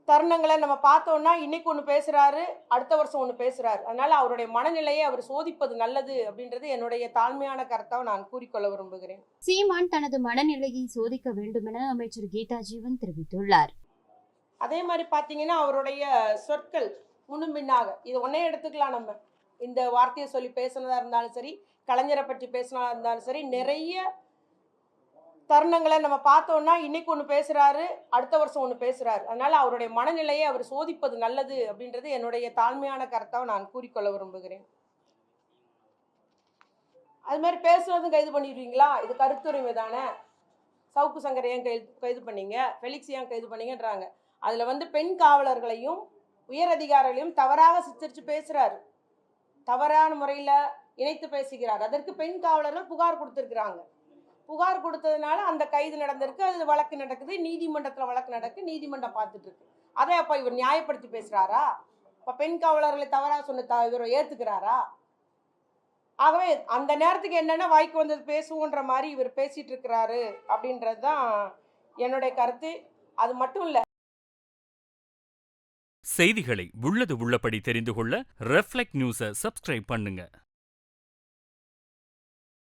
தருணங்களை நம்ம பார்த்தோம்னா இன்னைக்கு ஒன்று பேசுறாரு, அடுத்த வருஷம் ஒன்று பேசுறாரு. அதனால அவருடைய மனநிலையை அவர் சோதிப்பது நல்லது அப்படின்றது என்னுடைய தாழ்மையான கருத்தை நான் கூறிக்கொள்ள விரும்புகிறேன். சீமான் தனது மனநிலையை சோதிக்க வேண்டும் என அமைச்சர் கீதா ஜீவன் தெரிவித்துள்ளார். அதே மாதிரி பார்த்தீங்கன்னா அவருடைய சொற்கள் முன்னும் பின்னாக இது ஒன்னே எடுத்துக்கலாம். நம்ம இந்த வார்த்தையை சொல்லி பேசுனதா இருந்தாலும் சரி, கலைஞரை பற்றி பேசினதா இருந்தாலும் சரி, நிறைய தருணங்களை நம்ம பார்த்தோம்னா இன்னைக்கு ஒன்று பேசுறாரு, அடுத்த வருஷம் ஒன்று பேசுறாரு. அதனால அவருடைய மனநிலையை அவர் சோதிப்பது நல்லது அப்படின்றது என்னுடைய தாழ்மையான கருத்தை நான் கூறிக்கொள்ள விரும்புகிறேன். அது மாதிரி பேசுறதும் கைது பண்ணிடுவீங்களா? இது கருத்துரிமை தானே. சவுக்கு சங்கரை ஏன் கைது பண்ணீங்க, ஃபெலிக்ஸ் ஏன் கைது பண்ணீங்கன்றாங்க. அதில் பெண் காவலர்களையும் உயர் அதிகாரிகளையும் தவறாக சித்தரித்து பேசுறாரு, தவறான முறையில் இணைத்து பேசுகிறார். அதற்கு பெண் காவலர்கள் புகார் கொடுத்துருக்குறாங்க. புகார் கொடுத்ததுனால அந்த கைது நடந்திருக்கு, அது வழக்கு நடக்குது, நீதிமன்றத்தில் வழக்கு நடக்கு, நீதிமன்றம் பார்த்துட்டு இருக்கு. அதை அப்போ இவர் நியாயப்படுத்தி பேசுறாரா? இப்போ பெண் காவலர்களை தவறாக சொன்ன இவர் ஏற்றுக்கிறாரா? ஆகவே அந்த நேரத்துக்கு என்னென்ன வாய்க்கு வந்தது பேசுவோன்ற மாதிரி இவர் பேசிட்டு இருக்கிறாரு அப்படின்றது தான் என்னுடைய கருத்து. அது மட்டும் இல்லை, செய்திகளை உள்ளது உள்ளபடி தெரிந்து கொள்ள ரெஃப்ளெக்ட் நியூஸை சப்ஸ்கிரைப் பண்ணுங்க.